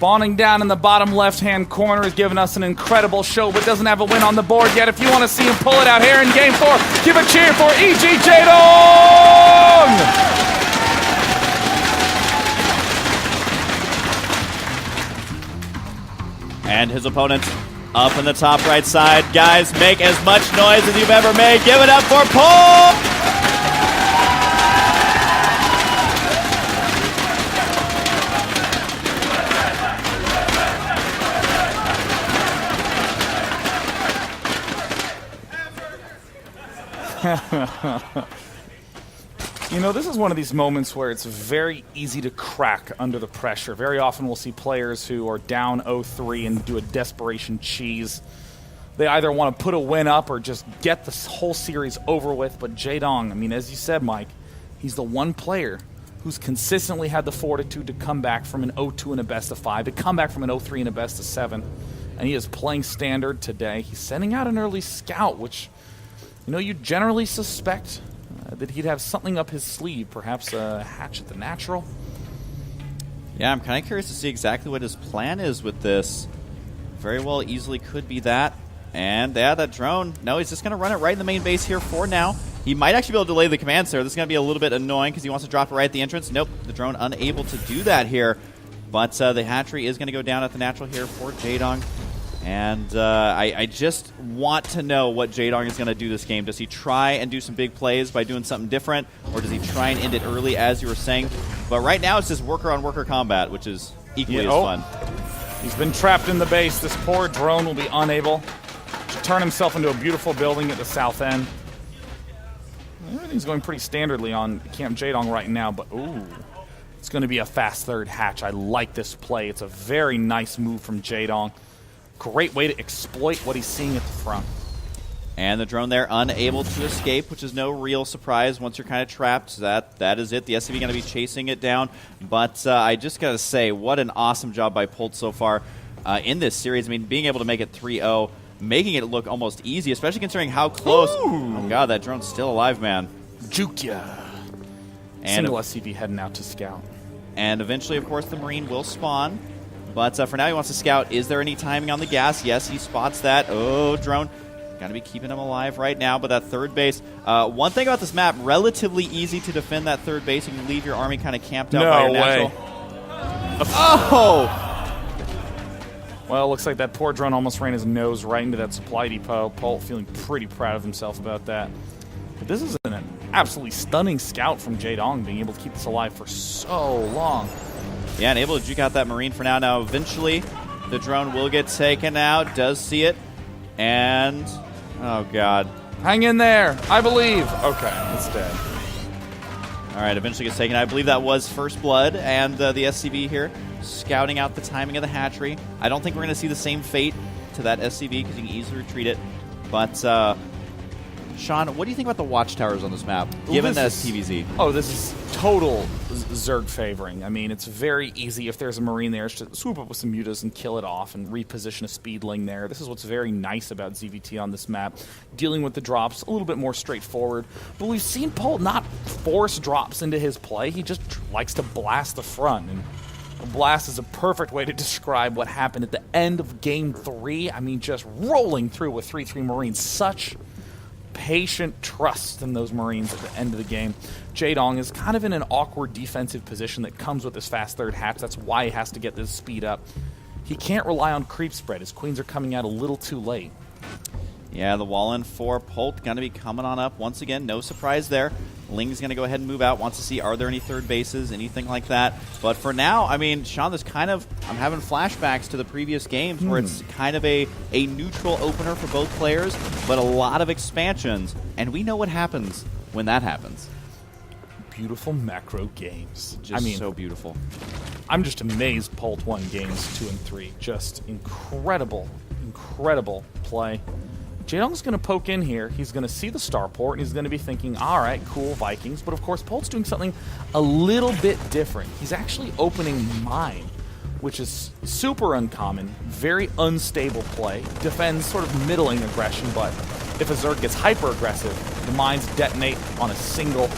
Spawning down in the bottom left-hand corner is giving us an incredible show, but doesn't have a win on the board yet. If you want to see him pull it out here in Game 4, give a cheer for EG Jaedong! And his opponent up in the top right side. Guys, make as much noise as you've ever made. Give it up for Polt! You know, this is one of these moments where it's very easy to crack under the pressure. Very often we'll see players who are down 0-3 and do a desperation cheese. They either want to put a win up or just get this whole series over with. But Jaedong, I mean, as you said, Mike, he's the one player who's consistently had the fortitude to come back from an 0-2 and a best of 5, to come back from an 0-3 and a best of 7. And he is playing standard today. He's sending out an early scout, which, you know, you generally suspect that he'd have something up his sleeve, perhaps a hatch at the natural. Yeah, I'm kind of curious to see exactly what his plan is with this. Very well easily could be that. And yeah, that drone, no, he's just going to run it right in the main base here for now. He might actually be able to delay the command center. This is going to be a little bit annoying because he wants to drop it right at the entrance. Nope, the drone unable to do that here. But the hatchery is going to go down at the natural here for Jaedong. And I just want to know what Jaedong is going to do this game. Does he try and do some big plays by doing something different? Or does he try and end it early, as you were saying? But right now it's just worker-on-worker combat, which is equally as fun. He's been trapped in the base. This poor drone will be unable to turn himself into a beautiful building at the south end. Everything's going pretty standardly on Camp Jaedong right now, but ooh, it's going to be a fast third hatch. I like this play. It's a very nice move from Jaedong. Great way to exploit what he's seeing at the front. And the drone there unable to escape, which is no real surprise once you're kind of trapped. So that is it. The SCV going to be chasing it down. But I just got to say, what an awesome job by Polt so far in this series. I mean, being able to make it 3-0, making it look almost easy, especially considering how close. Ooh. Oh, God, that drone's still alive, man. Juke ya. And single SCV heading out to scout. And eventually, of course, the Marine will spawn. But for now, he wants to scout. Is there any timing on the gas? Yes, he spots that. Oh, drone. Got to be keeping him alive right now. But that third base. One thing about this map, relatively easy to defend that third base. You can leave your army kind of camped out by your natural. Oh! Well, looks like that poor drone almost ran his nose right into that supply depot. Polt feeling pretty proud of himself about that. But this is an absolutely stunning scout from Jaedong, being able to keep this alive for so long. Yeah, and able to juke out that Marine for now. Now, eventually, the drone will get taken out. Does see it. And, oh, God. Hang in there. I believe. Okay, it's dead. All right, eventually gets taken out. I believe that was First Blood and the SCV here, scouting out the timing of the hatchery. I don't think we're going to see the same fate to that SCV because you can easily retreat it. But, Sean, what do you think about the watchtowers on this map, given that it's TVZ? Oh, this is total Zerg favoring. I mean, it's very easy if there's a Marine there to swoop up with some mutas and kill it off and reposition a speedling there. This is what's very nice about ZvT on this map. Dealing with the drops, a little bit more straightforward. But we've seen Polt not force drops into his play. He just likes to blast the front. And a blast is a perfect way to describe what happened at the end of Game 3. I mean, just rolling through with 3-3 Marines. Such patient trust in those Marines at the end of the game. Jaedong is kind of in an awkward defensive position that comes with this fast third hatch. That's why he has to get this speed up. He can't rely on creep spread. His queens are coming out a little too late. Yeah, the wall in for Polt going to be coming on up once again. No surprise there. Ling's going to go ahead and move out. Wants to see, are there any third bases, anything like that. But for now, I mean, Sean, this kind of, I'm having flashbacks to the previous games where it's kind of a neutral opener for both players, but a lot of expansions. And we know what happens when that happens. Beautiful macro games. Just so beautiful. I'm just amazed Polt won games 2 and 3. Just incredible, incredible play. Jaedong's going to poke in here. He's going to see the starport, and he's going to be thinking, all right, cool, Vikings. But, of course, Polt's doing something a little bit different. He's actually opening mine, which is super uncommon, very unstable play. Defends sort of middling aggression, but if a Zerg gets hyper-aggressive, the mines detonate on a single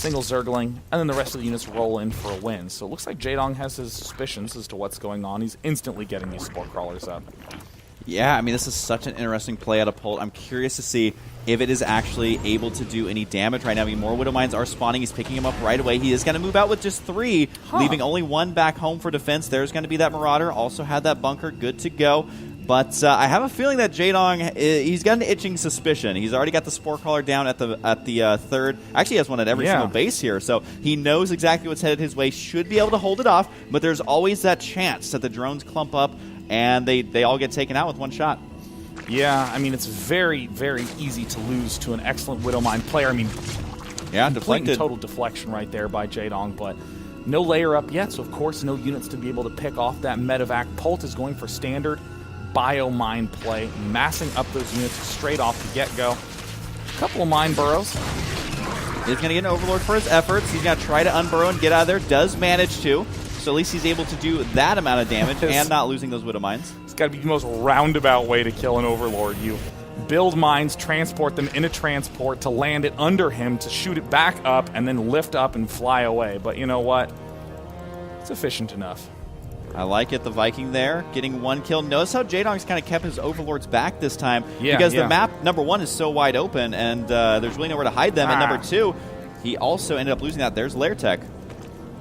single Zergling, and then the rest of the units roll in for a win. So it looks like Jaedong has his suspicions as to what's going on. He's instantly getting these Spore Crawlers up. Yeah, I mean, this is such an interesting play out of Polt. I'm curious to see if it is actually able to do any damage right now. I mean, more Widow Mines are spawning. He's picking him up right away. He is going to move out with just 3, leaving only 1 back home for defense. There's going to be that Marauder. Also had that bunker good to go. But I have a feeling that Jaedong, he's got an itching suspicion. He's already got the Spore Crawler down at the third. Actually, he has one at every single base here. So he knows exactly what's headed his way. Should be able to hold it off. But there's always that chance that the drones clump up and they all get taken out with 1 shot. Yeah, I mean, it's very, very easy to lose to an excellent Widow Mine player. I mean, yeah, complete and total deflection right there by Jaedong, but no layer up yet, so of course no units to be able to pick off that medevac. Polt is going for standard bio-mine play, massing up those units straight off the get-go. A couple of mine burrows. He's going to get an Overlord for his efforts. He's going to try to unburrow and get out of there. Does manage to. So at least he's able to do that amount of damage and not losing those Widow Mines. It's got to be the most roundabout way to kill an Overlord. You build mines, transport them in a transport to land it under him, to shoot it back up, and then lift up and fly away. But you know what? It's efficient enough. I like it. The Viking there, getting 1 kill. Notice how Jaedong's kind of kept his Overlords back this time. Because the map, number 1, is so wide open, and there's really nowhere to hide them. And number 2, he also ended up losing that. There's Lair Tech.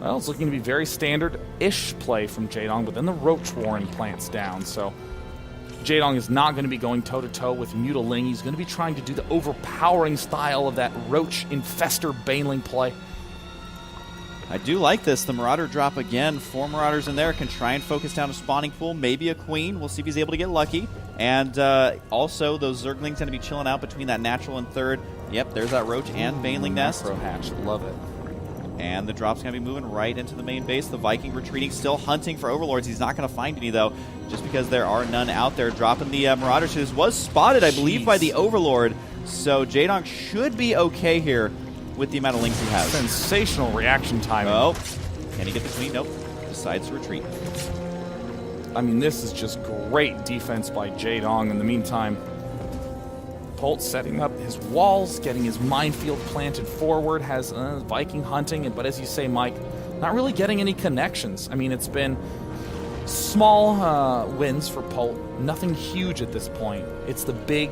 Well, it's looking to be very standard-ish play from Jaedong, but then the Roach Warren plants down, so Jaedong is not going to be going toe-to-toe with Mutaling. He's going to be trying to do the overpowering style of that Roach Infester Baneling play. I do like this. The Marauder drop again. 4 Marauders in there. Can try and focus down a spawning pool. Maybe a Queen. We'll see if he's able to get lucky. And also, those Zerglings going to be chilling out between that natural and third. Yep, there's that Roach and Baneling nest. Macro hatch. Love it. And the drop's going to be moving right into the main base. The Viking retreating, still hunting for Overlords. He's not going to find any, though, just because there are none out there. Dropping the Marauders. This was spotted, I believe, by the Overlord. So Jaedong should be okay here with the amount of links he has. Sensational reaction time. Oh, can he get the Queen? Nope. Decides to retreat. I mean, this is just great defense by Jaedong. In the meantime, Polt setting up his walls, getting his minefield planted forward, has Viking hunting, but as you say, Mike, not really getting any connections. I mean, it's been small wins for Polt, nothing huge at this point. It's the big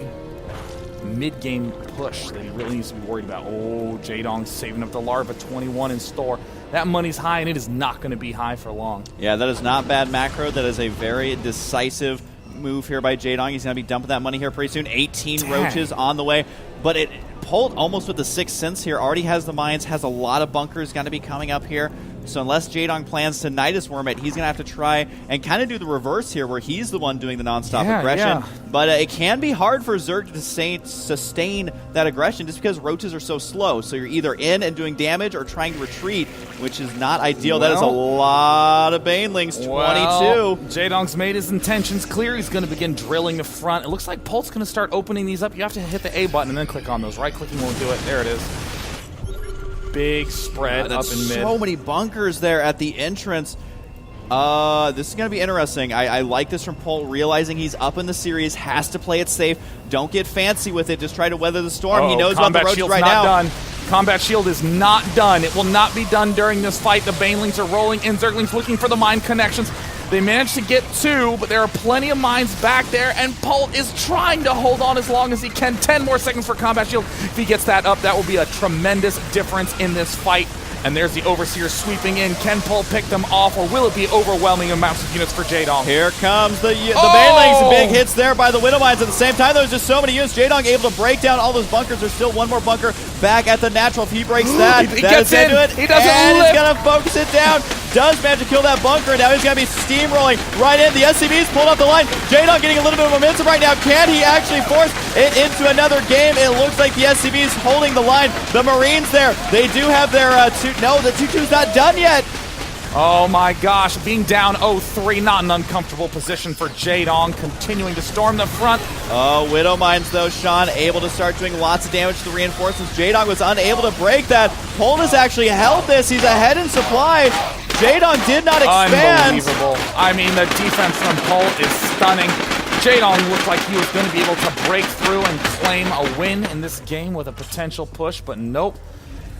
mid-game push that he really needs to be worried about. Oh, Jaedong's saving up the Larva, 21 in store. That money's high, and it is not going to be high for long. Yeah, that is not bad macro. That is a very decisive move here by Jaedong. He's going to be dumping that money here pretty soon. 18 roaches on the way. But Polt, almost with the 6th sense here, already has the mines, has a lot of bunkers going to be coming up here. So unless Jaedong plans to Nidus Worm it, he's going to have to try and kind of do the reverse here, where he's the one doing the nonstop aggression. Yeah. But it can be hard for Zerg to sustain that aggression just because roaches are so slow. So you're either in and doing damage or trying to retreat, which is not ideal. That is a lot of Banelings, 22. Jaedong's made his intentions clear. He's going to begin drilling the front. It looks like Polt's going to start opening these up. You have to hit the A button and then click on those. Right-clicking won't do it. There it is. Big spread up in mid. So many bunkers there at the entrance. This is going to be interesting. I like this from Polt, realizing he's up in the series, has to play it safe. Don't get fancy with it. Just try to weather the storm. He knows about the roaches right now. Done. Combat shield is not done. It will not be done during this fight. The Banelings are rolling in. Zerglings looking for the mine connections. They managed to get 2, but there are plenty of mines back there, and Polt is trying to hold on as long as he can. 10 more seconds for combat shield. If he gets that up, that will be a tremendous difference in this fight. And there's the Overseer sweeping in. Can Polt pick them off, or will it be overwhelming amounts of units for Jaedong? Here comes the Banelings. Big hits there by the Widow Mines. At the same time, there's just so many units. Jaedong able to break down all those bunkers. There's still one more bunker back at the natural. If he breaks that, he gets in. He doesn't and lift. He's going to focus it down. Does manage to kill that bunker, and now he's going to be steamrolling right in. The SCV's pulled off the line. Jaedong getting a little bit of momentum right now. Can he actually force it into another game? It looks like the SCV's holding the line. The Marines there, they do have their no, the 2-2's not done yet. Oh my gosh, being down 0-3, not an uncomfortable position for Jaedong, continuing to storm the front. Oh, Widow Mines though, Sean, able to start doing lots of damage to the reinforcements. Jaedong was unable to break that. Polt has actually held this. He's ahead in supply. Jaedong did not expand. Unbelievable. I mean, the defense from Polt is stunning. Jaedong looked like he was going to be able to break through and claim a win in this game with a potential push, but nope.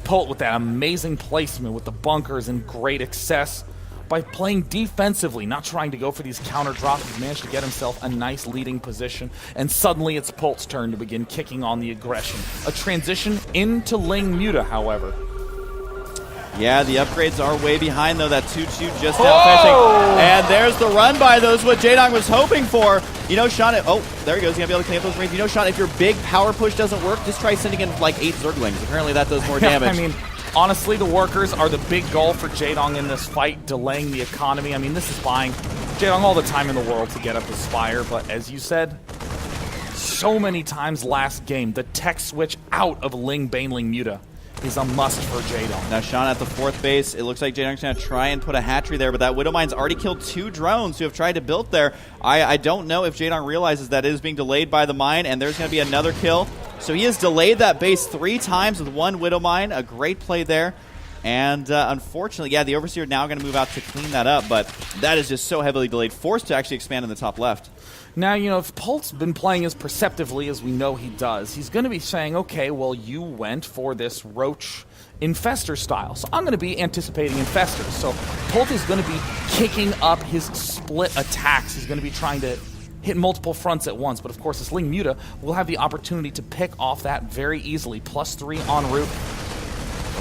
Polt with that amazing placement with the bunkers and great excess. By playing defensively, not trying to go for these counter drops, he's managed to get himself a nice leading position. And suddenly it's Polt's turn to begin kicking on the aggression. A transition into Ling Muta, however. Yeah, the upgrades are way behind, though. That 2-2 just now finishing. And there's the run by those, what Jaedong was hoping for. You know, Sean, oh, there he goes. He's going to be able to clean up those Marines. You know, Sean, if your big power push doesn't work, just try sending in like 8 Zerglings. Apparently that does more damage. I mean, honestly, the workers are the big goal for Jaedong in this fight, delaying the economy. I mean, this is buying Jaedong all the time in the world to get up his Spire, but as you said, so many times last game, the tech switch out of Ling Baneling Muta is a must for Jaedong. Now, Sean, at the 4th base, it looks like Jaedong's going to try and put a hatchery there, but that Widowmine's already killed 2 drones who have tried to build there. I don't know if Jaedong realizes that it is being delayed by the mine, and there's going to be another kill. So he has delayed that base 3 times with 1 Widowmine. A great play there. And unfortunately, yeah, the Overseer now going to move out to clean that up, but that is just so heavily delayed. Forced to actually expand in the top left. Now, you know, if Polt's been playing as perceptively as we know he does, he's going to be saying, okay, well, you went for this Roach Infester style, so I'm going to be anticipating Infestors. So Polt is going to be kicking up his split attacks. He's going to be trying to hit multiple fronts at once, but of course, this Ling Muta will have the opportunity to pick off that very easily. +3 en route.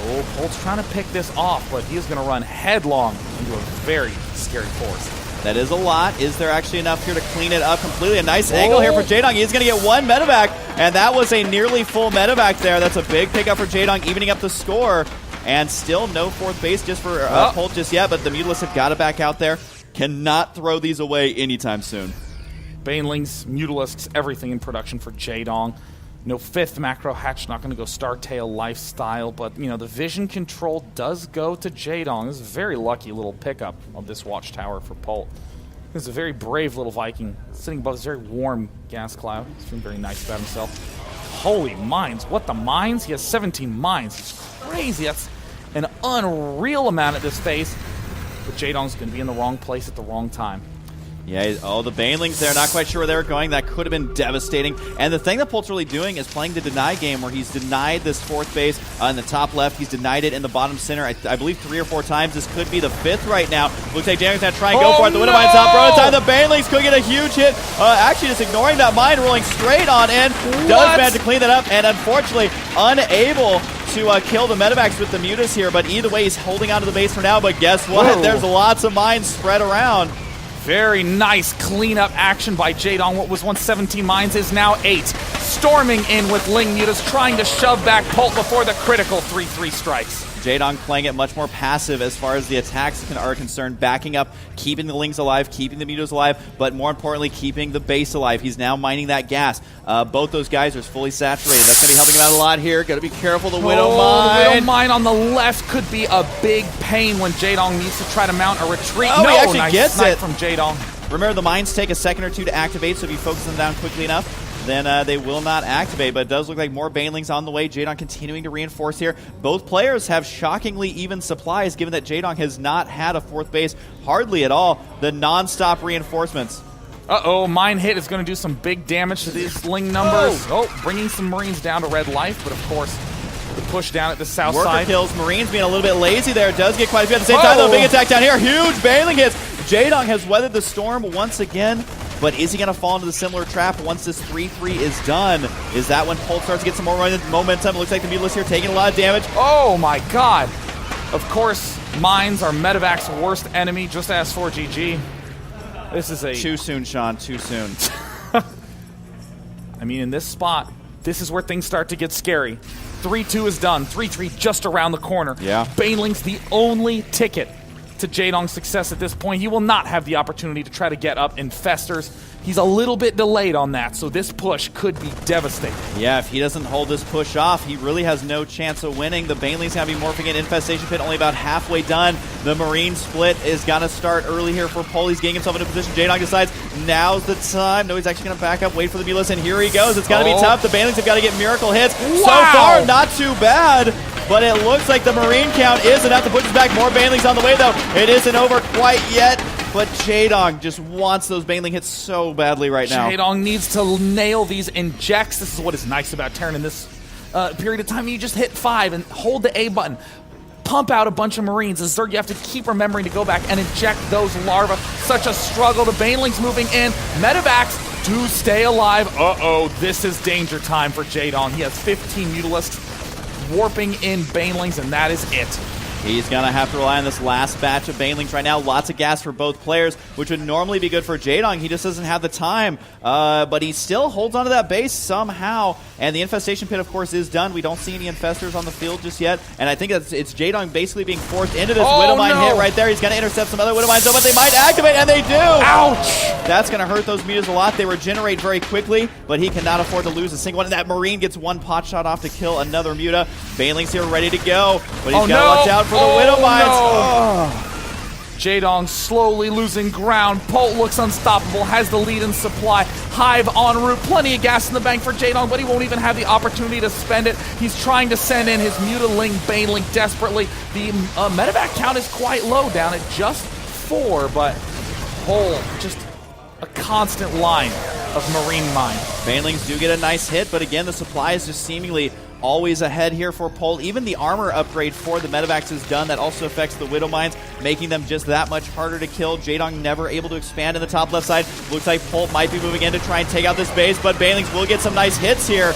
Oh, Polt's trying to pick this off, but he is going to run headlong into a very scary forest. That is a lot. Is there actually enough here to clean it up completely? A nice angle here for Jaedong. He's going to get 1 medevac, and that was a nearly full medevac there. That's a big pickup for Jaedong, evening up the score. And still no 4th base just for Polt just yet, but the Mutalisks have got to back out there. Cannot throw these away anytime soon. Banelings, Mutalisks, everything in production for Jaedong. No 5th macro hatch, not going to go Startail lifestyle, but, you know, the vision control does go to Jaedong. This is a very lucky little pickup of this watchtower for Polt. This is a very brave little Viking sitting above this very warm gas cloud. He's feeling very nice about himself. Holy mines. What the mines? He has 17 mines. It's crazy. That's an unreal amount at this phase. But Jaedong's going to be in the wrong place at the wrong time. Yeah, oh, the Banelings there, not quite sure where they were going. That could have been devastating. And the thing that Polt's really doing is playing the deny game, where he's denied this 4th base in the top left. He's denied it in the bottom center, I believe 3 or 4 times. This could be the 5th right now. Looks like Jaedong's going to try and go for it. The Widowmine's top prototype. The Banelings could get a huge hit. Actually, just ignoring that mine, rolling straight on in. Does manage to clean that up, and unfortunately, unable to kill the medevacs with the Mutas here. But either way, he's holding onto the base for now. But guess what? Whoa. There's lots of mines spread around. Very nice cleanup action by Jaedong. What was once 17 mines is now 8. Storming in with Ling Mutas, trying to shove back Polt before the critical 3-3 strikes. Jaedong playing it much more passive as far as the attacks are concerned, backing up, keeping the Lings alive, keeping the Mutas alive, but more importantly, keeping the base alive. He's now mining that gas. Both those guys are fully saturated. That's going to be helping him out a lot here. Got to be careful. The Widowmine. The Widowmine on the left could be a big pain when Jaedong needs to try to mount a retreat. Oh, he actually nice gets it from Jaedong. Remember, the mines take a second or 2 to activate, so if you focus them down quickly enough, then they will not activate. But it does look like more Banelings on the way. Jaedong continuing to reinforce here. Both players have shockingly even supplies, given that Jaedong has not had a 4th base hardly at all. The non-stop reinforcements. Uh-oh, mine hit is going to do some big damage to these Ling numbers. Oh, bringing some Marines down to red life, but of course, the push down at the south Worker side. kills. Marines being a little bit lazy there. Does get quite a few at the same time, though. Big attack down here. Huge Baneling hits. Jaedong has weathered the storm once again, but is he going to fall into the similar trap once this 3-3 is done? Is that when Polt starts to get some more momentum? It looks like the Mutalisks here taking a lot of damage. Oh my god. Of course, mines are Medevac's worst enemy, just as for GG. This is a... Too soon, Sean. Too soon. I mean, in this spot, this is where things start to get scary. 3-2 is done. 3-3 just around the corner. Yeah. Baneling's the only ticket to Jaedong's success at this point. He will not have the opportunity to try to get up Infestors. He's a little bit delayed on that, so this push could be devastating. Yeah, if he doesn't hold this push off, he really has no chance of winning. The Banelings going to be morphing in. Infestation Pit only about halfway done. The Marine split is going to start early here for Polt. He's getting himself into position. Jaedong decides now's the time. No, he's actually going to back up, wait for the Mutalisks, and here he goes. It's going to be tough. The Banelings have got to get miracle hits. Wow. So far, not too bad. But it looks like the Marine count is enough to push us back. More Banelings on the way, though. It isn't over quite yet. But Jaedong just wants those Baneling hits so badly right now. Jaedong needs to nail these injects. This is what is nice about turning this period of time. You just hit 5 and hold the A button. Pump out a bunch of Marines. As Zerg, you have to keep remembering to go back and inject those larvae. Such a struggle. The Banelings moving in. Medivacs to stay alive. Uh-oh, this is danger time for Jaedong. He has 15 Mutalisks warping in Banelings, and that is it. He's going to have to rely on this last batch of Banelings right now. Lots of gas for both players, which would normally be good for Jaedong. He just doesn't have the time, but he still holds onto that base somehow. And the Infestation Pit, of course, is done. We don't see any Infestors on the field just yet. And I think it's Jaedong basically being forced into this Widowmine hit right there. He's going to intercept some other Widowmines, though, but they might activate, and they do! Ouch! That's going to hurt those Mutas a lot. They regenerate very quickly, but he cannot afford to lose a single one. And that Marine gets one pot shot off to kill another Muta. Banelings here ready to go, but he's got to watch out for the Widowmines. No. Jaedong slowly losing ground. Polt looks unstoppable, has the lead in supply. Hive en route, plenty of gas in the bank for Jaedong, but he won't even have the opportunity to spend it. He's trying to send in his Mutaling Baneling desperately. The medevac count is quite low, down at just 4, but Polt, just a constant line of Marine mine. Banelings do get a nice hit, but again, the supply is just seemingly always ahead here for Polt. Even the armor upgrade for the medevacs is done. That also affects the Widowmines, making them just that much harder to kill. Jaedong never able to expand in the top left side. Looks like Polt might be moving in to try and take out this base, but Banelings will get some nice hits here.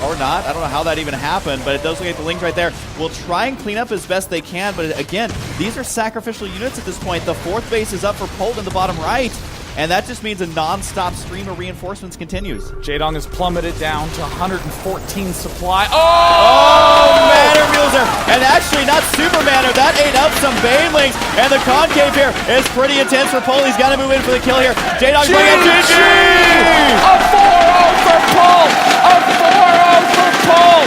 Or not. I don't know how that even happened, but it does look like the Lings right there will try and clean up as best they can. But again, these are sacrificial units at this point. The 4th base is up for Polt in the bottom right. And that just means a non-stop stream of reinforcements continues. Jaedong is plummeted down to 114 supply. Manor Muser! And actually, not Super Manor. That ate up some Banelings. And the concave here is pretty intense for Polt. He's got to move in for the kill here. Jaedong going up GG! A 4-0 for Polt! A 4-0 for Polt!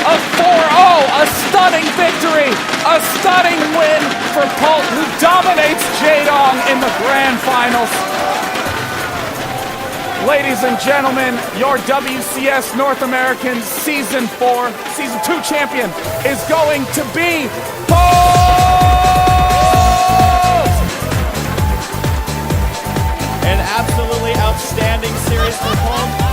A 4-0! A stunning victory! A stunning win for Polt, who dominates Jaedong in the grand finals. Ladies and gentlemen, your WCS North American Season 2 champion is going to be Polt! An absolutely outstanding series for Polt.